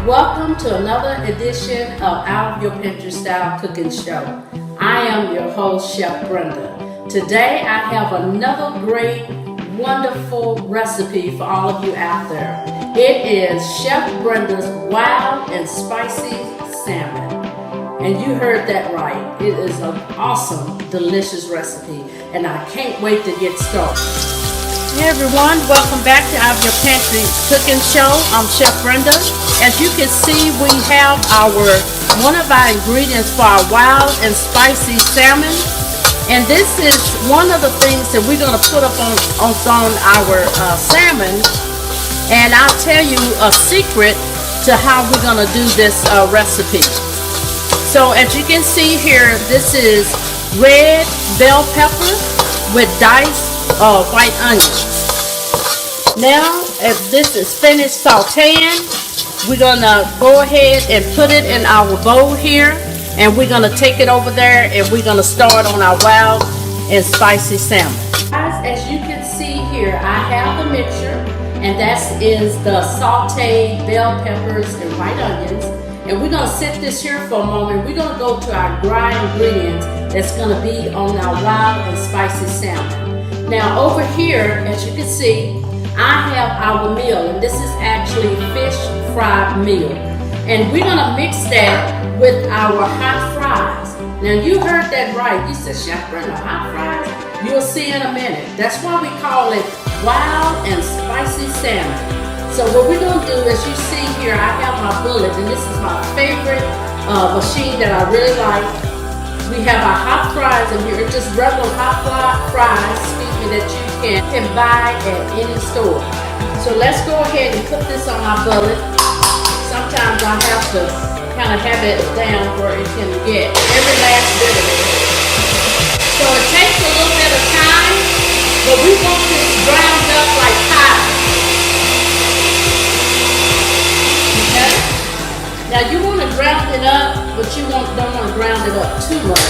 Welcome to another edition of Out of Your Pantry Style Cooking Show. I am your host, Chef Brenda. Today I have another great, wonderful recipe for all of you out there. It is Chef Brenda's Wild and Spicy Salmon. And you heard that right. It is an awesome, delicious recipe, and I can't wait to get started. Hey everyone, welcome back to Out of Your Pantry Cooking Show. I'm Chef Brenda. As you can see, we have one of our ingredients for our wild and spicy salmon. And this is one of the things that we're going to put up on our salmon. And I'll tell you a secret to how we're going to do this recipe. So as you can see here, this is red bell pepper with diced white onions. Now, if this is finished sauteing, we're gonna go ahead and put it in our bowl here, and we're gonna take it over there, and we're gonna start on our wild and spicy salmon. Guys, as you can see here, I have the mixture, and that is the sauteed bell peppers and white onions. And we're gonna sit this here for a moment. We're gonna go to our dry ingredients that's gonna be on our wild and spicy salmon. Now over here, as you can see, I have our meal, and this is actually fish fried meal. And we're gonna mix that with our hot fries. Now you heard that right. You said, Chef Brenda, hot fries? You'll see in a minute. That's why we call it wild and spicy salmon. So what we're gonna do, as you see here, I have my bullet, and this is my favorite machine that I really like. We have our hot fries in here, just regular hot fries, that you can buy at any store. So let's go ahead and put this on our bullet. Sometimes I have to kind of have it down where it can get every last bit of it. So it takes a little bit of time, but we want this ground up like pie. Okay? Now you want to ground it up, but you don't want to ground it up too much.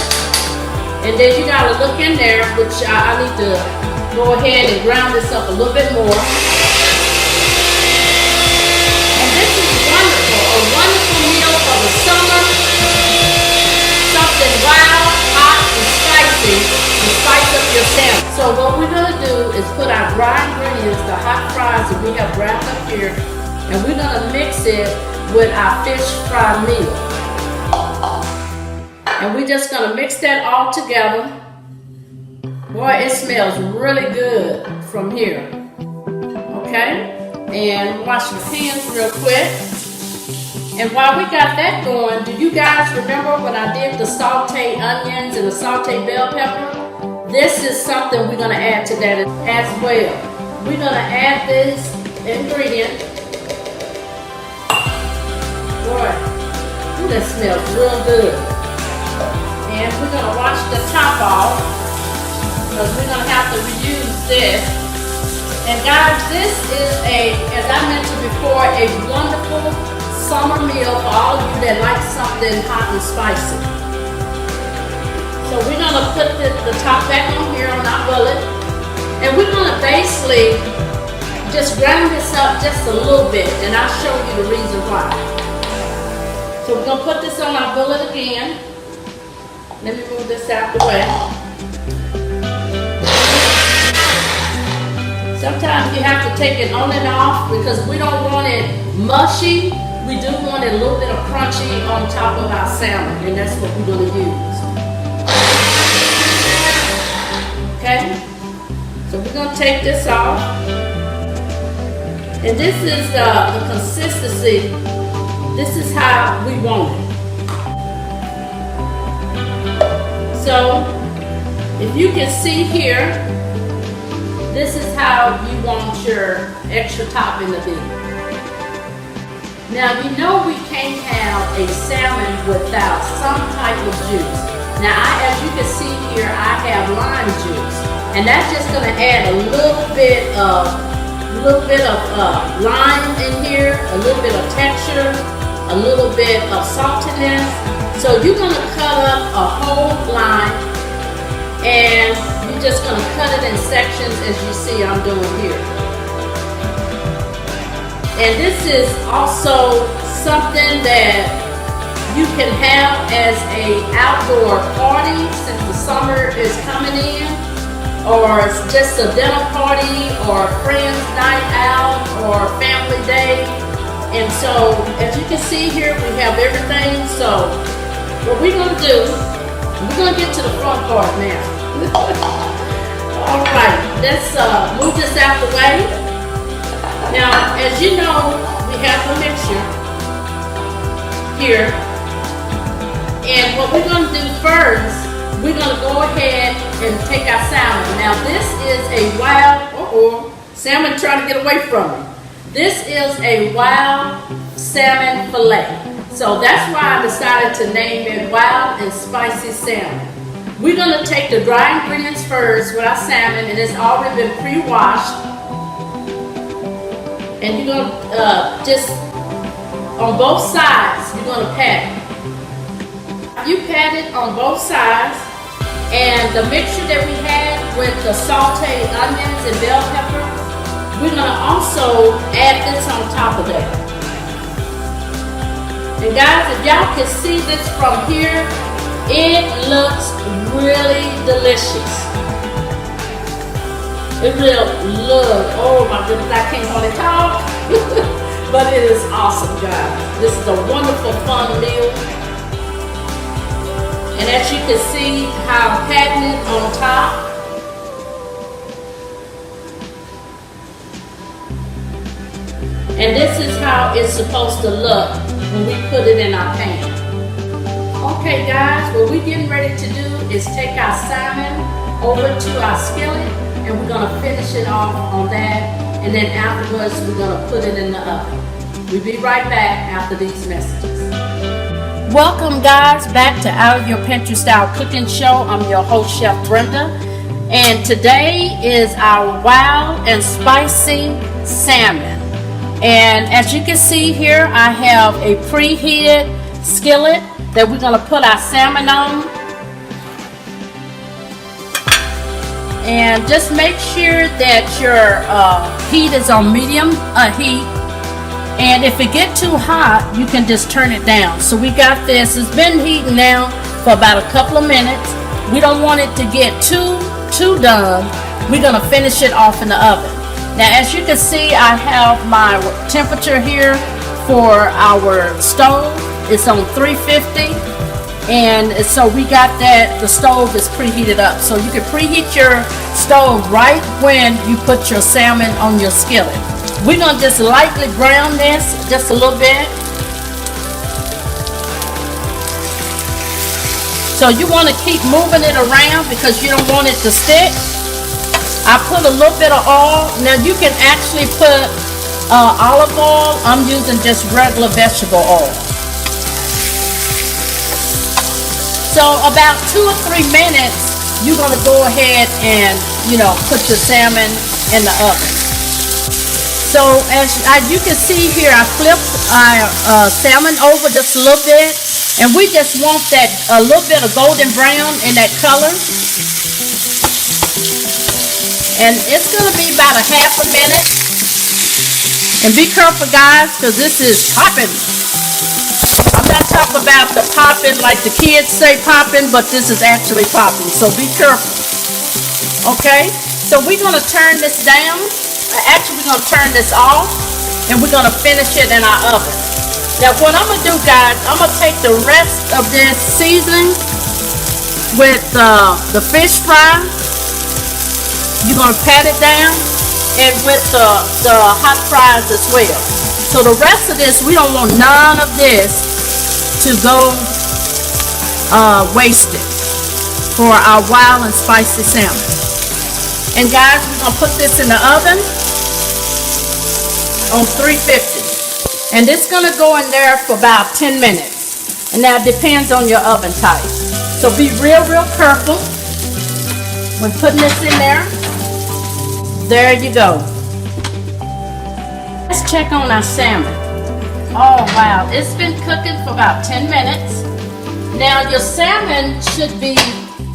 And then you got to look in there, which I need to go ahead and ground this up a little bit more. And this is wonderful, a wonderful meal for the summer. Something wild, hot, and spicy to spice up your salmon. So what we're going to do is put our dry ingredients, the hot fries that we have ground up here, and we're going to mix it with our fish fry meal. And we're just going to mix that all together. Boy, it smells really good from here. Okay? And wash your hands real quick. And while we got that going, do you guys remember when I did the sauteed onions and the sauteed bell pepper? This is something we're going to add to that as well. We're going to add this ingredient. Boy, that smells real good. And we're going to wash the top off, because we're going to have to reuse this. And guys, this is as I mentioned before, a wonderful summer meal for all of you that like something hot and spicy. So we're going to put the top back on here on our bullet. And we're going to basically just ground this up just a little bit, and I'll show you the reason why. So we're going to put this on our bullet again. Let me move this out the way. Sometimes you have to take it on and off because we don't want it mushy. We do want it a little bit of crunchy on top of our salmon, and that's what we're going to use. Okay? So we're going to take this off. And this is the consistency. This is how we want it. So, if you can see here, this is how you want your extra topping to be. Now, you know we can't have a salmon without some type of juice. Now, as you can see here, I have lime juice. And that's just going to add a little bit of lime in here, a little bit of texture, a little bit of saltiness. So you're going to cut up a whole lime, and you're just going to cut it in sections as you see I'm doing here. And this is also something that you can have as a outdoor party since the summer is coming in, or it's just a dinner party or friends night out or family day. And so as you can see here, we have everything. So what we're gonna do, we're gonna get to the front part now. All right, let's move this out the way. Now, as you know, we have the mixture here. And what we're going to do first, we're going to go ahead and take our salmon. Now this is a wild, salmon trying to get away from me. This is a wild salmon fillet. So that's why I decided to name it wild and spicy salmon. We're going to take the dry ingredients first with our salmon, and it's already been pre-washed. And you're going to just, on both sides, you're going to pat it. You pat it on both sides, and the mixture that we had with the sauteed onions and bell pepper, we're going to also add this on top of that. And guys, if y'all can see this from here, it looks really delicious. It will look, oh my goodness, I can't hardly talk. But it is awesome, guys. This is a wonderful, fun meal. And as you can see how I'm patting it on top. And this is how it's supposed to look when we put it in our pan. Okay guys, what we're getting ready to do is take our salmon over to our skillet, and we're going to finish it off on that. And then afterwards, we're going to put it in the oven. We'll be right back after these messages. Welcome guys back to Out of Your Pantry Style Cooking Show. I'm your host, Chef Brenda. And today is our wild and spicy salmon. And as you can see here, I have a preheated skillet that we're going to put our salmon on. And just make sure that your heat is on medium heat. And if it gets too hot, you can just turn it down. So we got this. It's been heating now for about a couple of minutes. We don't want it to get too done. We're going to finish it off in the oven. Now, as you can see, I have my temperature here for our stove. It's on 350. And so we got that, the stove is preheated up. So you can preheat your stove right when you put your salmon on your skillet. We're going to just lightly brown this just a little bit. So you want to keep moving it around because you don't want it to stick. I put a little bit of oil. Now you can actually put olive oil. I'm using just regular vegetable oil. So about 2 or 3 minutes, you're going to go ahead and, put your salmon in the oven. So as you can see here, I flipped our salmon over just a little bit, and we just want that a little bit of golden brown in that color. And it's going to be about a half a minute. And be careful guys, because this is popping. I'm not talking about the popping like the kids say popping, but this is actually popping, so be careful. Okay, so we're going to turn this down. Actually, we're going to turn this off, and we're going to finish it in our oven. Now, what I'm going to do, guys, I'm going to take the rest of this seasoning with the fish fry. You're going to pat it down, and with the hot fries as well. So the rest of this, we don't want none of this to go wasted for our wild and spicy salmon. And guys, we're going to put this in the oven on 350. And it's going to go in there for about 10 minutes. And that depends on your oven type. So be real careful when putting this in there. There you go. Let's check on our salmon. Oh wow, it's been cooking for about 10 minutes. Now your salmon should be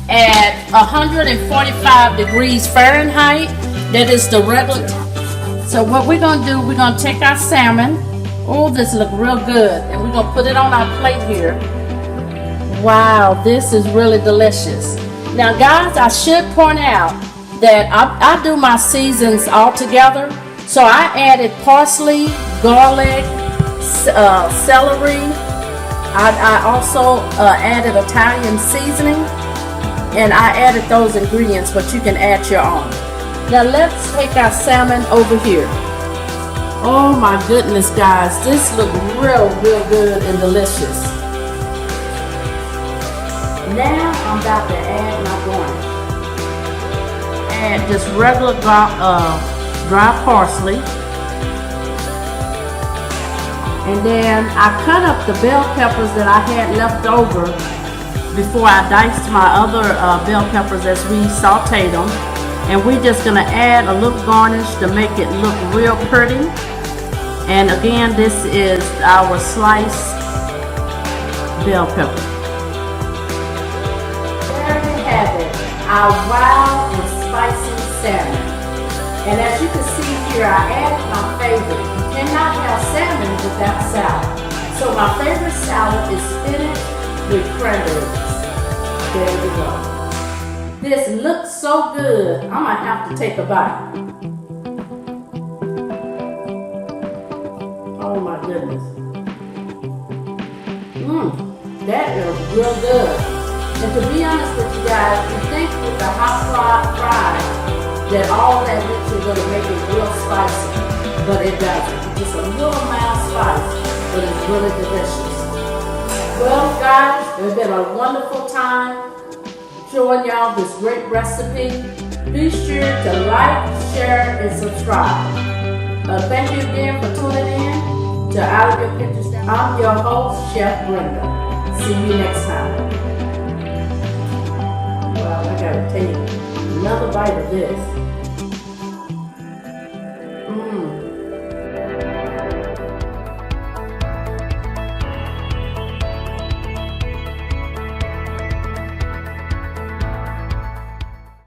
at 145 degrees Fahrenheit. That is the regular. So what we're going to do, we're going to take our salmon Oh, this look real good. And we're gonna put it on our plate here. Wow, this is really delicious. Now guys, I should point out that I do my seasons all together. So I added parsley, garlic, celery. I also added Italian seasoning, and I added those ingredients, but you can add your own. Now let's take our salmon over here. Oh my goodness guys, this looks real good and delicious. Now I'm about to add my garnish. Add just regular dry parsley. And then I cut up the bell peppers that I had left over before I diced my other bell peppers as we sauteed them. And we're just gonna add a little garnish to make it look real pretty. And again, this is our sliced bell pepper. There you have it, our wild and spicy salmon. And as you can see here, I added my favorite. You cannot have salmon without salad. So my favorite salad is spinach with cranberries. There you go. This looks so good, I might have to take a bite. Oh my goodness. That is real good. And to be honest with you guys, you think with the hot fries that all that mix is going to make it real spicy, but it doesn't. It's just a little mild spice, but it's really delicious. Well guys, it's been a wonderful time showing y'all this great recipe. Be sure to like, share, and subscribe. Thank you again for tuning in to Out of Your Pictures. I'm your host, Chef Brenda. See you next time. Well, I gotta take another bite of this.